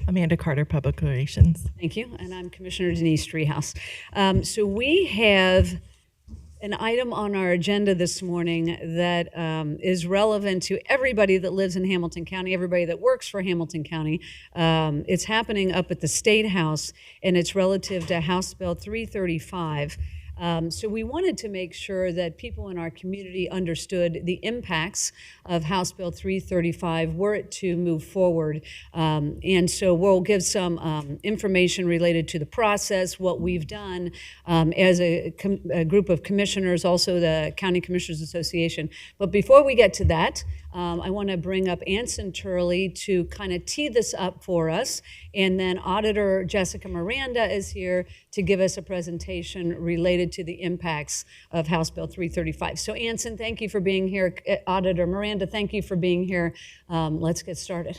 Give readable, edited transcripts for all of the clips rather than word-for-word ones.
Amanda Carter, Public Relations. Thank you. And I'm Commissioner Denise Driehaus. So we have an item on our agenda this morning that is relevant to everybody that lives in Hamilton County, everybody that works for Hamilton County. It's happening up at the State House, and it's relative to House Bill 335. So we wanted to make sure that people in our community understood the impacts of House Bill 335 were it to move forward. And so we'll give some information related to the process, what we've done as a group of commissioners, also the County Commissioners Association. But before we get to that, I want to bring up Anson Turley to kind of tee this up for us. And then Auditor Jessica Miranda is here to give us a presentation related to the impacts of House Bill 335. So Anson, thank you for being here. Auditor Miranda, thank you for being here. Let's get started.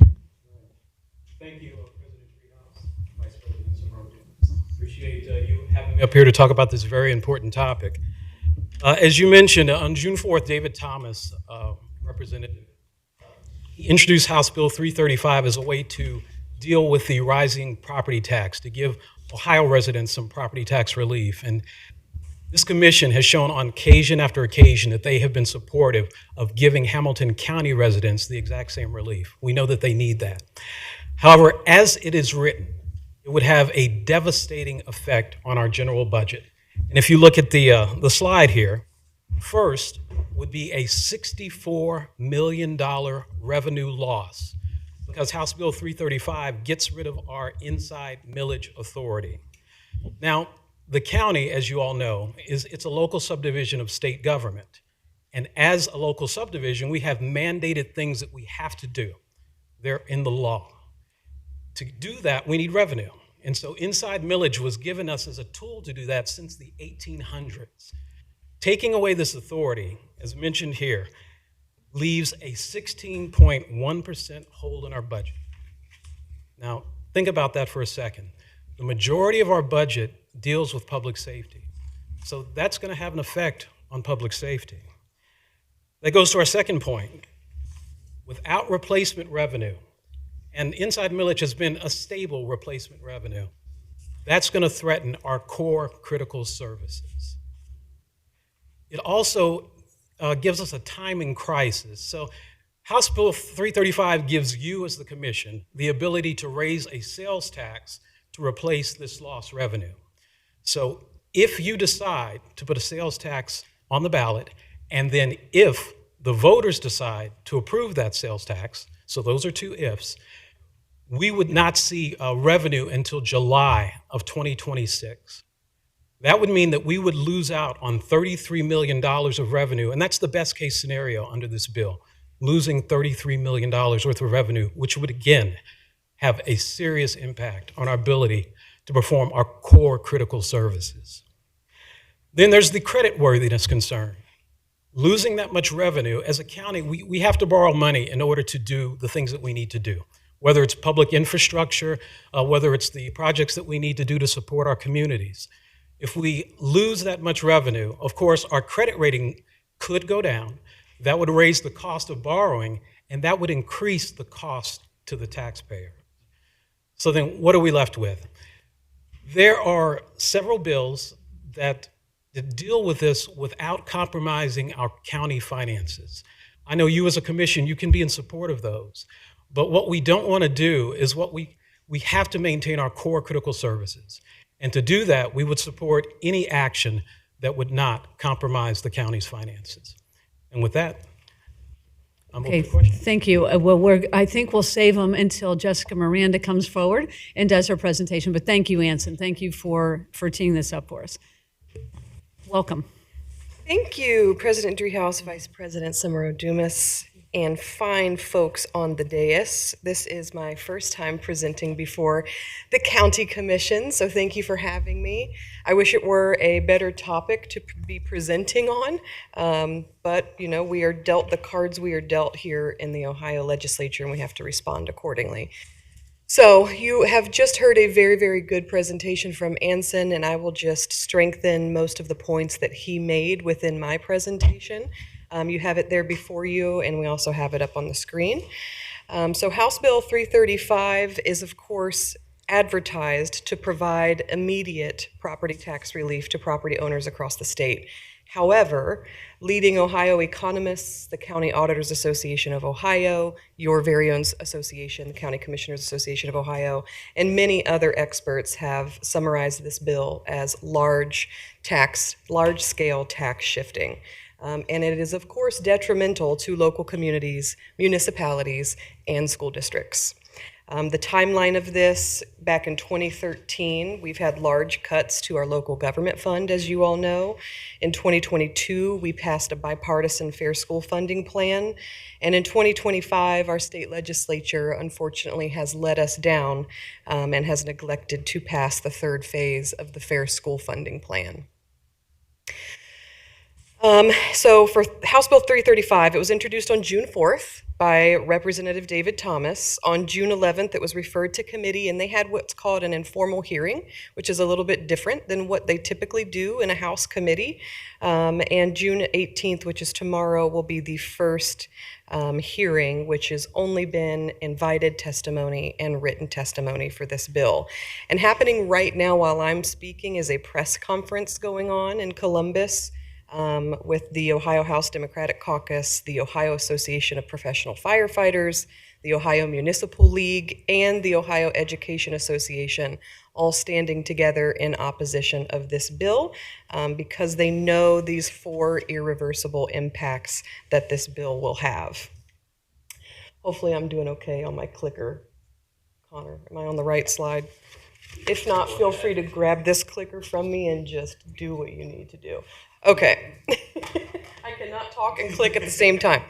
Thank you, President Driehaus, Vice President Simone. Appreciate you having me up here to talk about this very important topic. As you mentioned, on June 4th, David Thomas, Representative, he introduced House Bill 335 as a way to deal with the rising property tax, to give Ohio residents some property tax relief. And this commission has shown on occasion after occasion that they have been supportive of giving Hamilton County residents the exact same relief. We know that they need that. However, as it is written, it would have a devastating effect on our general budget. And if you look at the slide here, first would be a $64 million revenue loss because House Bill 335 gets rid of our inside millage authority. Now, the county, as you all know, it's a local subdivision of state government. And as a local subdivision, we have mandated things that we have to do. They're in the law. To do that, we need revenue. And so inside millage was given us as a tool to do that since the 1800s. Taking away this authority, as mentioned here, leaves a 16.1% hole in our budget. Now, think about that for a second. The majority of our budget deals with public safety. So that's going to have an effect on public safety. That goes to our second point. Without replacement revenue, and inside millage has been a stable replacement revenue, that's going to threaten our core critical services. It also gives us a timing crisis. So House Bill 335 gives you as the commission the ability to raise a sales tax to replace this lost revenue. So if you decide to put a sales tax on the ballot, and then if the voters decide to approve that sales tax, so those are two ifs, we would not see revenue until July of 2026. That would mean that we would lose out on $33 million of revenue, and that's the best case scenario under this bill, losing $33 million worth of revenue, which would again have a serious impact on our ability to perform our core critical services. Then there's the creditworthiness concern. Losing that much revenue, as a county, we have to borrow money in order to do the things that we need to do, whether it's public infrastructure, whether it's the projects that we need to do to support our communities. If we lose that much revenue, of course, our credit rating could go down. That would raise the cost of borrowing, and that would increase the cost to the taxpayer. So then what are we left with? There are several bills that deal with this without compromising our county finances. I know you as a commission, you can be in support of those. But what we don't want to do is we have to maintain our core critical services. And to do that, we would support any action that would not compromise the county's finances. And with that, I'm open to questions. Thank you. I think we'll save them until Jessica Miranda comes forward and does her presentation. But thank you, Anson. Thank you for teeing this up for us. Welcome. Thank you, President Driehaus, Vice President Simone Dumas, and fine folks on the dais. This is my first time presenting before the County Commission, so thank you for having me. I wish it were a better topic to be presenting on, but you know, we are dealt the cards we are dealt here in the Ohio legislature, and we have to respond accordingly. So you have just heard a very, very good presentation from Anson, and I will just strengthen most of the points that he made within my presentation. You have it there before you, and we also have it up on the screen. So House Bill 335 is, of course, advertised to provide immediate property tax relief to property owners across the state. However, leading Ohio economists, the County Auditors Association of Ohio, your very own association, the County Commissioners Association of Ohio, and many other experts have summarized this bill as large-scale tax shifting. And it is, of course, detrimental to local communities, municipalities, and school districts. The timeline of this, back in 2013, we've had large cuts to our local government fund, as you all know. In 2022, we passed a bipartisan fair school funding plan. And in 2025, our state legislature, unfortunately, has let us down and has neglected to pass the third phase of the fair school funding plan. So for House Bill 335, it was introduced on June 4th by Representative David Thomas. On June 11th, it was referred to committee, and they had what's called an informal hearing, which is a little bit different than what they typically do in a House committee. And June 18th, which is tomorrow, will be the first hearing, which has only been invited testimony and written testimony for this bill. And happening right now while I'm speaking is a press conference going on in Columbus with the Ohio House Democratic Caucus, the Ohio Association of Professional Firefighters, the Ohio Municipal League, and the Ohio Education Association, all standing together in opposition of this bill because they know these 4 irreversible impacts that this bill will have. Hopefully I'm doing okay on my clicker. Connor, am I on the right slide? If not, feel free to grab this clicker from me and just do what you need to do. Okay. I cannot talk and click at the same time.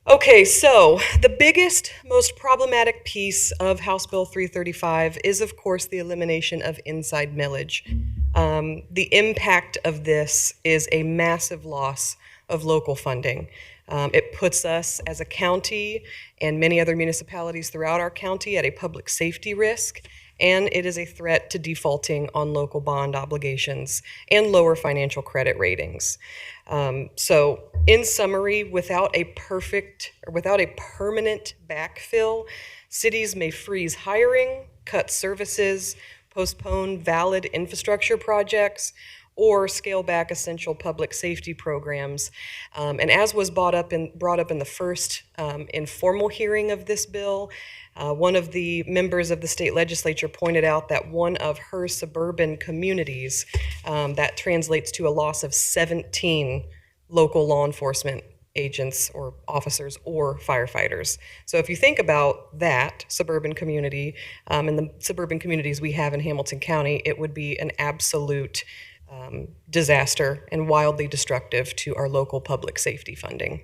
Okay, so the biggest, most problematic piece of House Bill 335 is, of course, the elimination of inside millage. The impact of this is a massive loss of local funding. It puts us as a county and many other municipalities throughout our county at a public safety risk, and it is a threat to defaulting on local bond obligations and lower financial credit ratings. So in summary, without a permanent backfill, cities may freeze hiring, cut services, postpone valid infrastructure projects, or scale back essential public safety programs. And as was brought up in the first informal hearing of this bill, one of the members of the state legislature pointed out that one of her suburban communities, that translates to a loss of 17 local law enforcement agents or officers or firefighters. So if you think about that suburban community and the suburban communities we have in Hamilton County, it would be an absolute disaster and wildly destructive to our local public safety funding.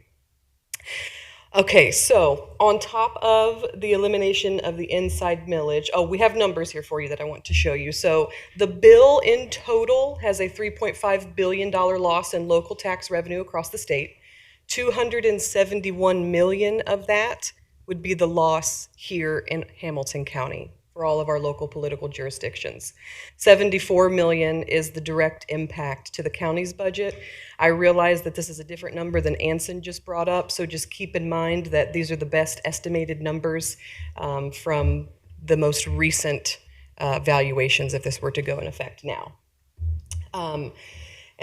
Okay, so on top of the elimination of the inside millage, we have numbers here for you that I want to show you. So the bill in total has a $3.5 billion loss in local tax revenue across the state. $271 million of that would be the loss here in Hamilton County for all of our local political jurisdictions. $74 million is the direct impact to the county's budget. I realize that this is a different number than Anson just brought up, so just keep in mind that these are the best estimated numbers from the most recent valuations if this were to go in effect now.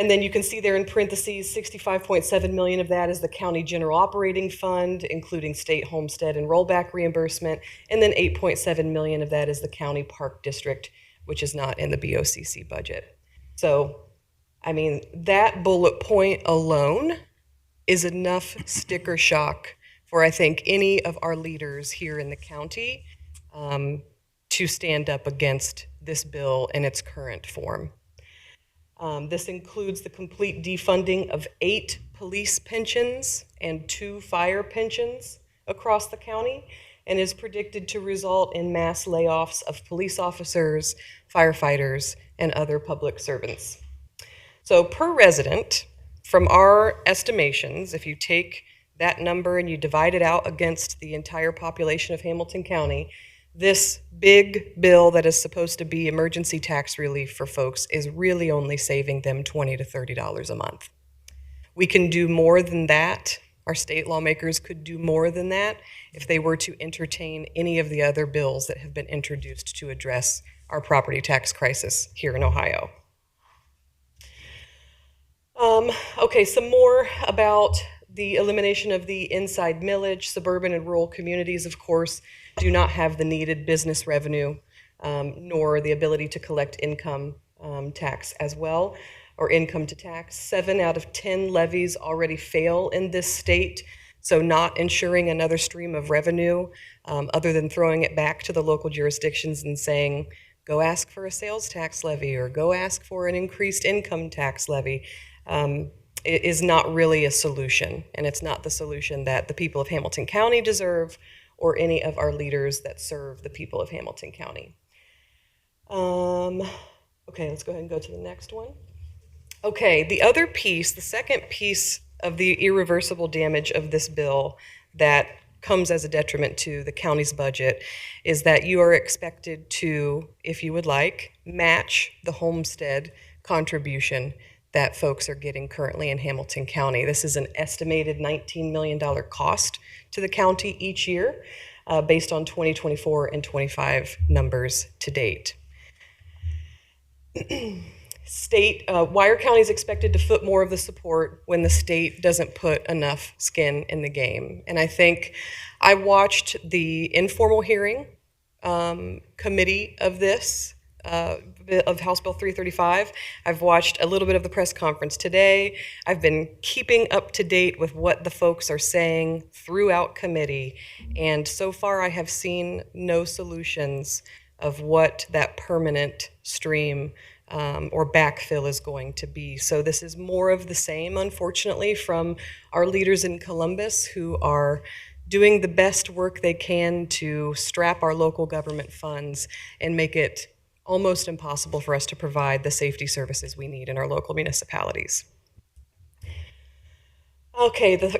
And then you can see there in parentheses, $65.7 million of that is the county general operating fund, including state homestead and rollback reimbursement. And then $8.7 million of that is the county park district, which is not in the BOCC budget. So, I mean, that bullet point alone is enough sticker shock for, I think, any of our leaders here in the county to stand up against this bill in its current form. This includes the complete defunding of 8 police pensions and 2 fire pensions across the county, and is predicted to result in mass layoffs of police officers, firefighters, and other public servants. So per resident, from our estimations, if you take that number and you divide it out against the entire population of Hamilton County, this big bill that is supposed to be emergency tax relief for folks is really only saving them $20 to $30 a month. We can do more than that, Our state lawmakers could do more than that if they were to entertain any of the other bills that have been introduced to address our property tax crisis here in Ohio. Okay, some more about the elimination of the inside millage. Suburban and rural communities, of course, do not have the needed business revenue, nor the ability to collect income tax as well, or income to tax. 7 out of 10 levies already fail in this state, so not ensuring another stream of revenue other than throwing it back to the local jurisdictions and saying, go ask for a sales tax levy or go ask for an increased income tax levy, it is not really a solution, and it's not the solution that the people of Hamilton County deserve or any of our leaders that serve the people of Hamilton County. Okay, let's go ahead and go to the next one. Okay, the other piece, the second piece of the irreversible damage of this bill that comes as a detriment to the county's budget is that you are expected to, if you would like, match the homestead contribution that folks are getting currently in Hamilton County. This is an estimated $19 million cost to the county each year based on 2024 and 25 numbers to date. Wire County is expected to foot more of the support when the state doesn't put enough skin in the game. And I think I watched the informal hearing committee of this, of House Bill 335. I've watched a little bit of the press conference today. I've been keeping up to date with what the folks are saying throughout committee. And so far I have seen no solutions of what that permanent stream or backfill is going to be. So this is more of the same, unfortunately, from our leaders in Columbus who are doing the best work they can to strap our local government funds and make it almost impossible for us to provide the safety services we need in our local municipalities. Okay, the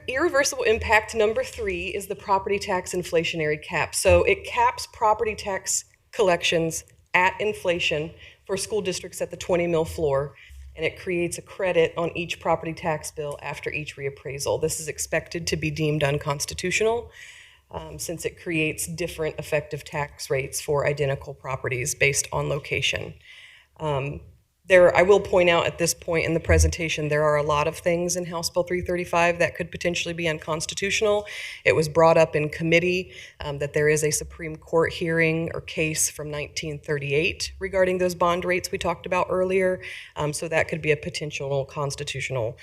irreversible impact number 3 is the property tax inflationary cap. So it caps property tax collections at inflation for school districts at the 20 mil floor, and it creates a credit on each property tax bill after each reappraisal. This is expected to be deemed unconstitutional since it creates different effective tax rates for identical properties based on location. I will point out at this point in the presentation, there are a lot of things in House Bill 335 that could potentially be unconstitutional. It was brought up in committee that there is a Supreme Court hearing or case from 1938 regarding those bond rates we talked about earlier. So that could be a potential constitutional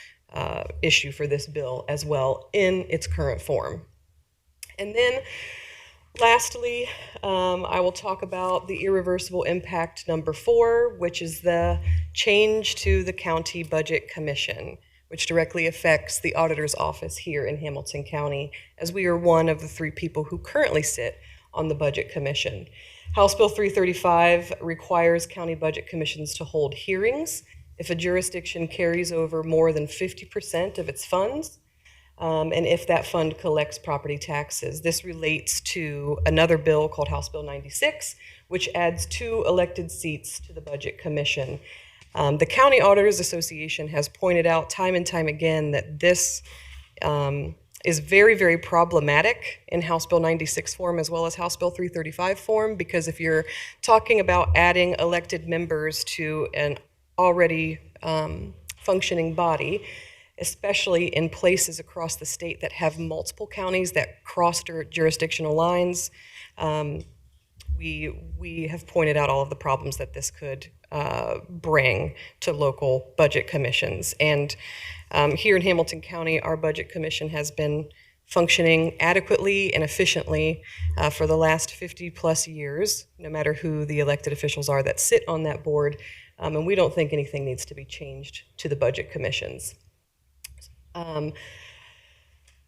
issue for this bill as well in its current form. And then lastly, I will talk about the irreversible impact number 4, which is the change to the County Budget Commission, which directly affects the auditor's office here in Hamilton County, as we are one of the 3 people who currently sit on the Budget Commission. House Bill 335 requires county budget commissions to hold hearings if a jurisdiction carries over more than 50% of its funds, and if that fund collects property taxes. This relates to another bill called House Bill 96, which adds 2 elected seats to the Budget Commission. The County Auditors Association has pointed out time and time again that this is very, very problematic in House Bill 96 form as well as House Bill 335 form, because if you're talking about adding elected members to an already functioning body, especially in places across the state that have multiple counties that cross jurisdictional lines, we have pointed out all of the problems that this could bring to local budget commissions. And here in Hamilton County, our budget commission has been functioning adequately and efficiently for the last 50 plus years, no matter who the elected officials are that sit on that board. And we don't think anything needs to be changed to the budget commissions.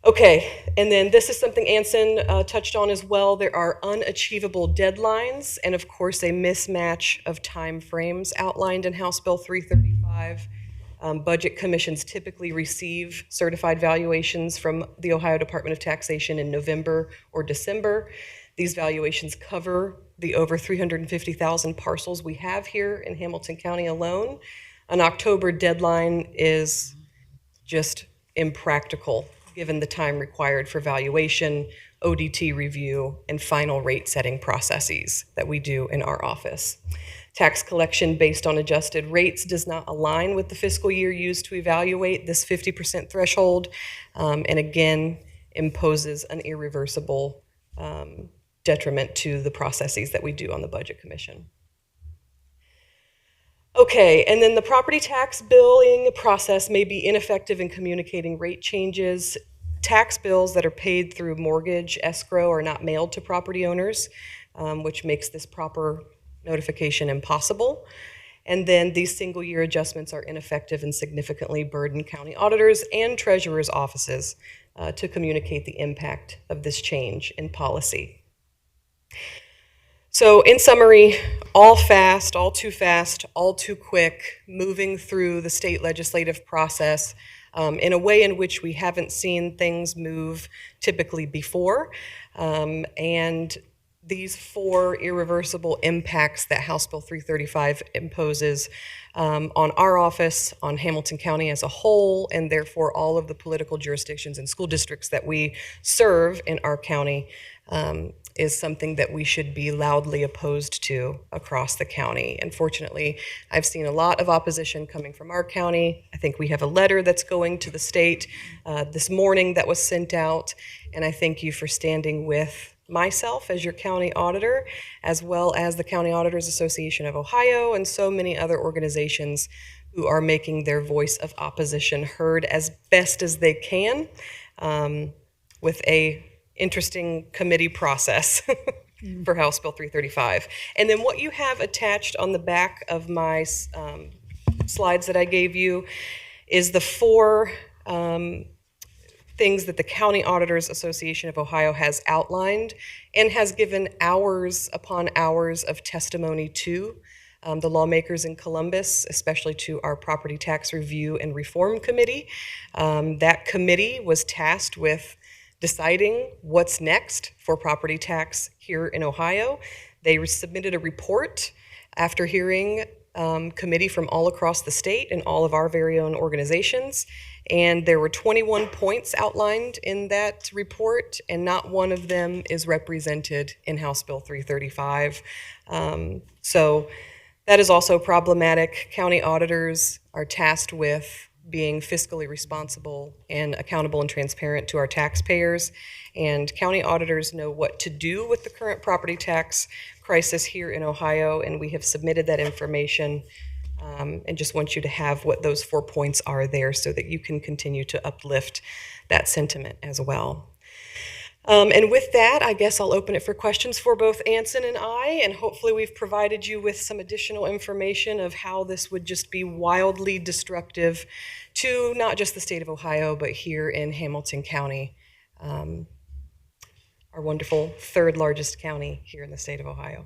Okay, and then this is something Anson touched on as well. There are unachievable deadlines and of course a mismatch of time frames outlined in House Bill 335. Budget commissions typically receive certified valuations from the Ohio Department of Taxation in November or December. These valuations cover the over 350,000 parcels we have here in Hamilton County alone. An October deadline is just impractical given the time required for valuation, ODT review, and final rate setting processes that we do in our office. Tax collection based on adjusted rates does not align with the fiscal year used to evaluate this 50% threshold, and again, imposes an irreversible detriment to the processes that we do on the Budget Commission. Okay, and then the property tax billing process may be ineffective in communicating rate changes. Tax bills that are paid through mortgage escrow are not mailed to property owners, which makes this proper notification impossible. And then these single-year adjustments are ineffective and significantly burden county auditors and treasurers' offices to communicate the impact of this change in policy. So in summary, all fast, all too quick, moving through the state legislative process in a way in which we haven't seen things move typically before. And these 4 irreversible impacts that House Bill 335 imposes on our office, on Hamilton County as a whole, and therefore all of the political jurisdictions and school districts that we serve in our county, is something that we should be loudly opposed to across the county. And fortunately, I've seen a lot of opposition coming from our county. I think we have a letter that's going to the state this morning that was sent out, and I thank you for standing with myself as your county auditor, as well as the County Auditors Association of Ohio and so many other organizations who are making their voice of opposition heard as best as they can, with a interesting committee process for House Bill 335. And then what you have attached on the back of my slides that I gave you is the 4 things that the County Auditors Association of Ohio has outlined and has given hours upon hours of testimony to the lawmakers in Columbus, especially to our Property Tax Review and Reform Committee. That committee was tasked with deciding what's next for property tax here in Ohio. They submitted a report after hearing committee from all across the state and all of our very own organizations. And there were 21 points outlined in that report, and not one of them is represented in House Bill 335. So that is also problematic. County auditors are tasked with being fiscally responsible and accountable and transparent to our taxpayers. And county auditors know what to do with the current property tax crisis here in Ohio, and we have submitted that information and just want you to have what those 4 points are there so that you can continue to uplift that sentiment as well. And with that, I guess I'll open it for questions for both Anson and I, and hopefully we've provided you with some additional information of how this would just be wildly destructive to not just the state of Ohio, but here in Hamilton County, our wonderful 3rd largest county here in the state of Ohio.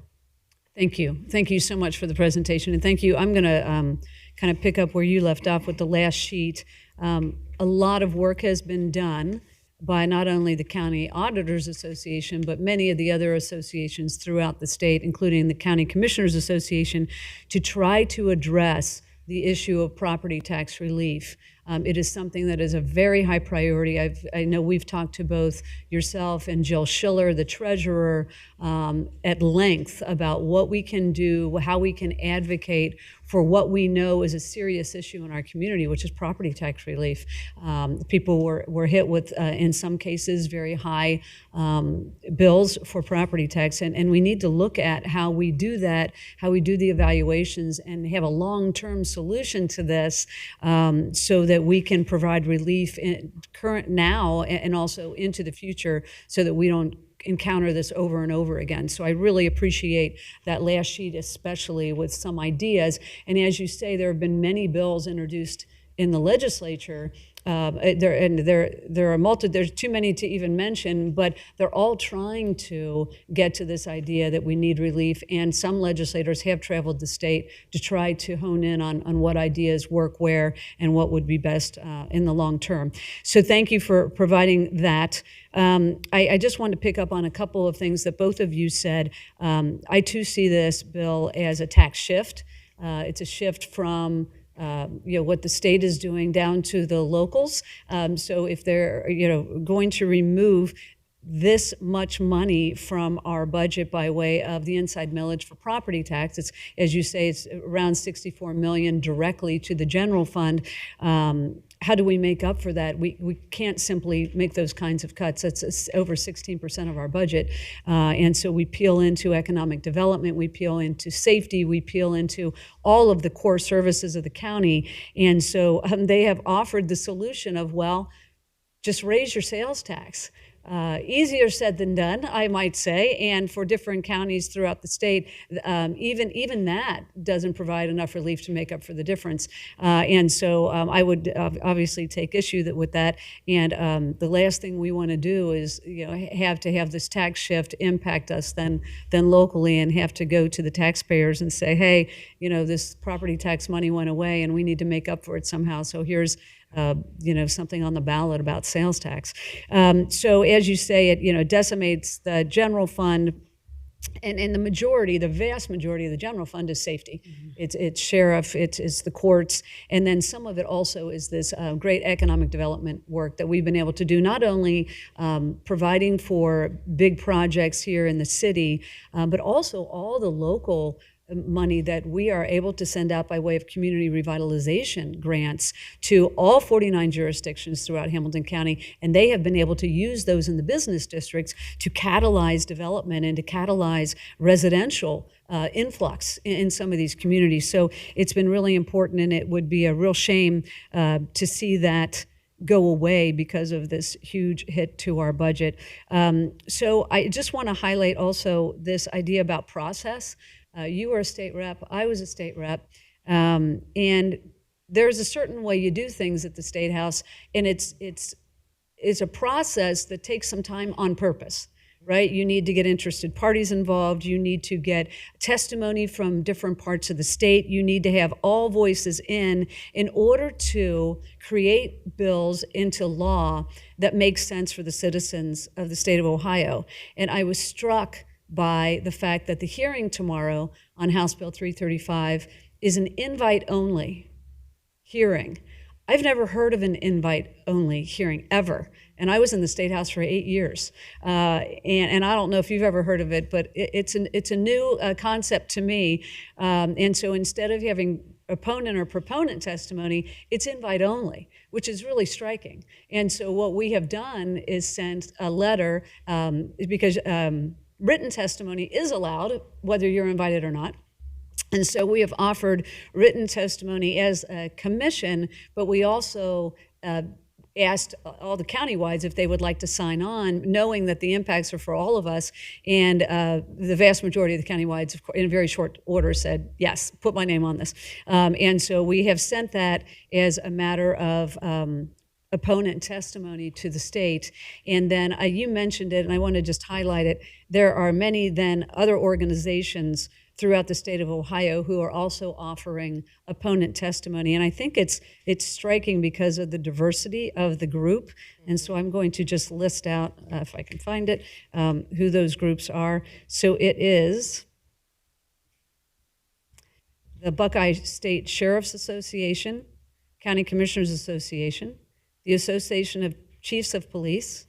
Thank you. Thank you so much for the presentation, and thank you. I'm going to kind of pick up where you left off with the last sheet. A lot of work has been done by not only the County Auditors Association, but many of the other associations throughout the state, including the County Commissioners Association, to try to address the issue of property tax relief. It is something that is a very high priority. I know we've talked to both yourself and Jill Schiller, the treasurer, at length about what we can do, how we can advocate for what we know is a serious issue in our community, which is property tax relief. People were hit with, in some cases, very high bills for property tax, and we need to look at how we do that, how we do the evaluations, and have a long-term solution to this so that we can provide relief in current now and also into the future so that we don't encounter this over and over again. So I really appreciate that last sheet, especially with some ideas. And as you say, there have been many bills introduced in the legislature. There's too many to even mention, but they're all trying to get to this idea that we need relief, and some legislators have traveled the state to try to hone in on what ideas work where and what would be best in the long term. So thank you for providing that. I just wanted to pick up on a couple of things that both of you said. I too see this bill as a tax shift. It's a shift from what the state is doing down to the locals. So if they're, going to remove this much money from our budget by way of the inside millage for property tax, it's, as you say, it's around $64 million directly to the general fund. How do we make up for that? We can't simply make those kinds of cuts. That's over 16% of our budget. And so we peel into economic development, we peel into safety, we peel into all of the core services of the county. And so they have offered the solution of, well, just raise your sales tax. Easier said than done, I might say, and for different counties throughout the state, even that doesn't provide enough relief to make up for the difference. And so I would obviously take issue with that. And the last thing we want to do is, have this tax shift impact us then locally, and have to go to the taxpayers and say, hey, this property tax money went away, and we need to make up for it somehow. So here's something on the ballot about sales tax. So as you say, it decimates the general fund, and the vast majority of the general fund is safety. Mm-hmm. It's sheriff, it's the courts, and then some of it also is this great economic development work that we've been able to do, not only providing for big projects here in the city, but also all the local money that we are able to send out by way of community revitalization grants to all 49 jurisdictions throughout Hamilton County, and they have been able to use those in the business districts to catalyze development and to catalyze residential influx in some of these communities. So it's been really important, and it would be a real shame to see that go away because of this huge hit to our budget. So I just want to highlight also this idea about process. You were a state rep, I was a state rep, and there's a certain way you do things at the State House, and it's a process that takes some time on purpose, right? You need to get interested parties involved, you need to get testimony from different parts of the state, you need to have all voices in order to create bills into law that make sense for the citizens of the state of Ohio. And I was struck by the fact that the hearing tomorrow on House Bill 335 is an invite-only hearing. I've never heard of an invite-only hearing ever, and I was in the State House for 8 years. And I don't know if you've ever heard of it, but it's a new concept to me. And so instead of having opponent or proponent testimony, it's invite-only, which is really striking. And so what we have done is sent a letter, because written testimony is allowed, whether you're invited or not. And so we have offered written testimony as a commission, but we also asked all the countywides if they would like to sign on, knowing that the impacts are for all of us. And the vast majority of the countywides, in very short order, said, yes, put my name on this. And so we have sent that as a matter of opponent testimony to the state. And then you mentioned it, and I want to just highlight it. There are many then other organizations throughout the state of Ohio who are also offering opponent testimony. And I think it's striking because of the diversity of the group. And so I'm going to just list out, if I can find it, who those groups are. So it is the Buckeye State Sheriff's Association, County Commissioners Association, the Association of Chiefs of Police,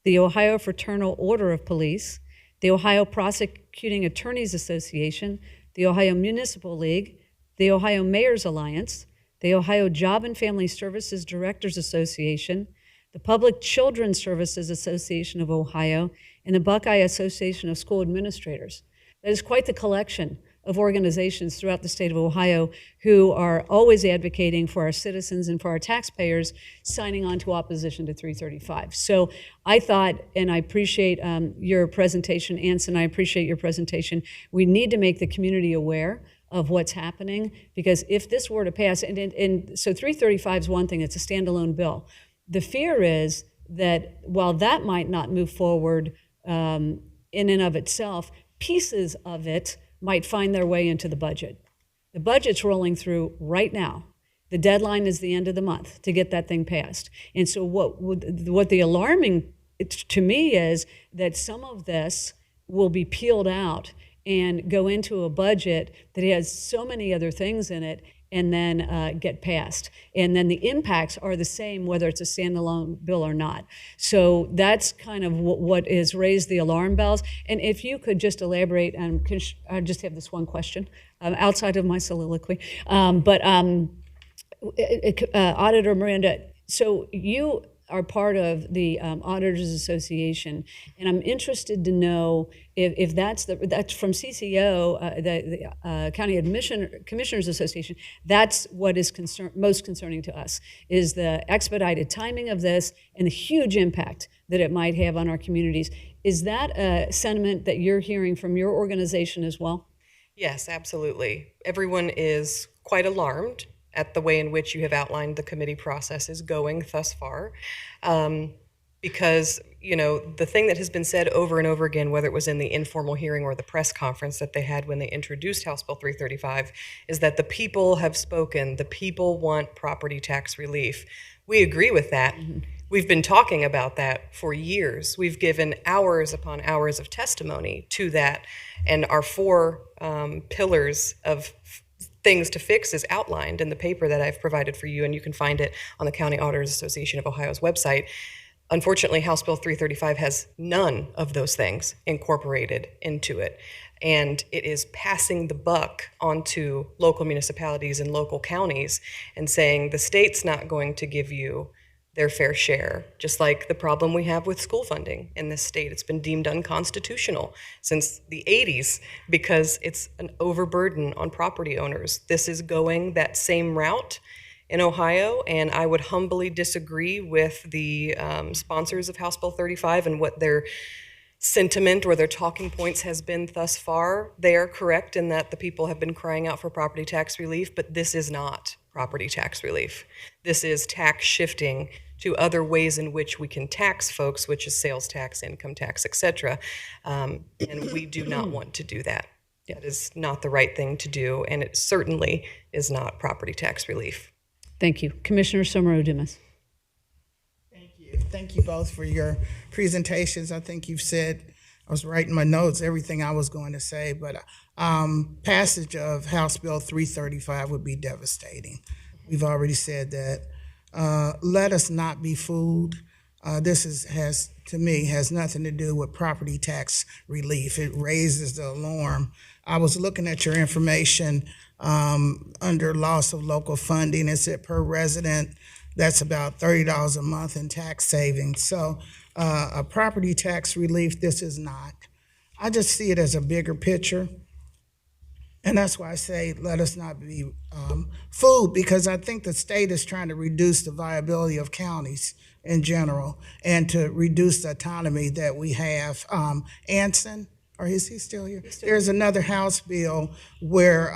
the Ohio Fraternal Order of Police, the Ohio Prosecuting Attorneys Association, the Ohio Municipal League, the Ohio Mayor's Alliance, the Ohio Job and Family Services Directors Association, the Public Children's Services Association of Ohio, and the Buckeye Association of School Administrators. That is quite the collection of organizations throughout the state of Ohio who are always advocating for our citizens and for our taxpayers signing on to opposition to 335. So I thought, and I appreciate your presentation, Anson, I appreciate your presentation. We need to make the community aware of what's happening, because if this were to pass, and so 335 is one thing, it's a standalone bill. The fear is that while that might not move forward in and of itself, pieces of it might find their way into the budget. The budget's rolling through right now. The deadline is the end of the month to get that thing passed. And so what the alarming to me is that some of this will be peeled out and go into a budget that has so many other things in it, and then get passed. And then the impacts are the same whether it's a standalone bill or not. So that's kind of what has raised the alarm bells. And if you could just elaborate, I just have this one question outside of my soliloquy. Auditor Miranda, so you are part of the Auditors Association, and I'm interested to know if that's from CCO, the County Commissioners Association. That's what is most concerning to us, is the expedited timing of this and the huge impact that it might have on our communities. Is that a sentiment that you're hearing from your organization as well? Yes, absolutely. Everyone is quite alarmed at the way in which you have outlined the committee process is going thus far. Because, the thing that has been said over and over again, whether it was in the informal hearing or the press conference that they had when they introduced House Bill 335, is that the people have spoken. The people want property tax relief. We agree with that. Mm-hmm. We've been talking about that for years. We've given hours upon hours of testimony to that, and our 4 pillars of things to fix is outlined in the paper that I've provided for you, and you can find it on the County Auditors Association of Ohio's website. Unfortunately, House Bill 335 has none of those things incorporated into it, and it is passing the buck onto local municipalities and local counties and saying the state's not going to give you their fair share, just like the problem we have with school funding in this state. It's been deemed unconstitutional since the 80s because it's an overburden on property owners. This is going that same route in Ohio, and I would humbly disagree with the sponsors of House Bill 35 and what their sentiment or their talking points has been thus far. They are correct in that the people have been crying out for property tax relief, but this is not property tax relief. This is tax shifting to other ways in which we can tax folks, which is sales tax, income tax, etc. And we do not want to do that. That is not the right thing to do, and it certainly is not property tax relief. Thank you. Commissioner Somero-Dumas. Thank you. Thank you both for your presentations. I think you've said, I was writing my notes, everything I was going to say, but passage of House Bill 335 would be devastating. We've already said that. Let us not be fooled. This has nothing to do with property tax relief. It raises the alarm. I was looking at your information under loss of local funding. It said per resident, that's about $30 a month in tax savings. So a property tax relief, this is not. I just see it as a bigger picture. And that's why I say let us not be fooled, because I think the state is trying to reduce the viability of counties in general and to reduce the autonomy that we have. Anson, or is he still here? There's another House bill where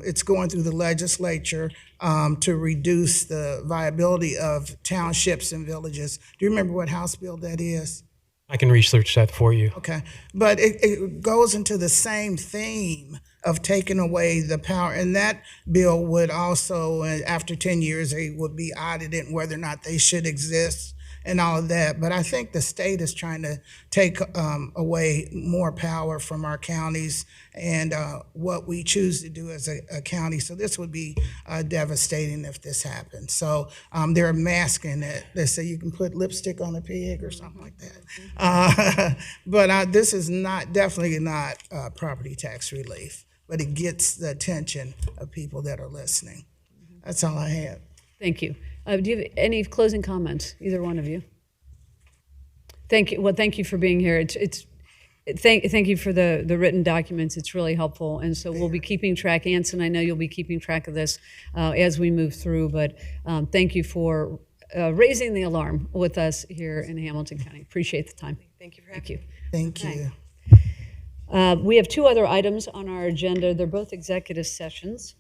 it's going through the legislature to reduce the viability of townships and villages. Do you remember what House bill that is? I can research that for you. Okay, but it goes into the same theme of taking away the power, and that bill would also, after 10 years, they would be audited whether or not they should exist and all of that. But I think the state is trying to take away more power from our counties and what we choose to do as a county. So this would be devastating if this happens. So they're masking it. They say you can put lipstick on a pig or something like that. But this is definitely not property tax relief, but it gets the attention of people that are listening. That's all I have. Thank you. Do you have any closing comments, either one of you? Thank you. Well, thank you for being here. Thank you for the written documents. It's really helpful, and so we'll be keeping track. Anson, I know you'll be keeping track of this as we move through. But thank you for raising the alarm with us here in Hamilton County. Appreciate the time. Thank you for having me. Thank you. We have 2 other items on our agenda. They're both executive sessions.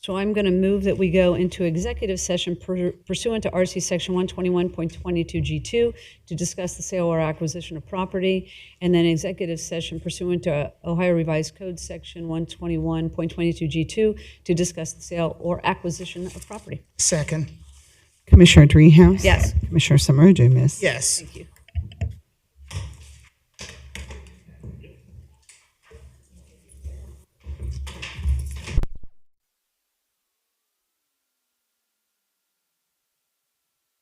So I'm going to move that we go into executive session pursuant to RC Section 121.22G2 to discuss the sale or acquisition of property, and then executive session pursuant to Ohio Revised Code Section 121.22G2 to discuss the sale or acquisition of property. Second. Commissioner Dreehouse? Yes. Commissioner Somero-Dumas? Yes. Thank you.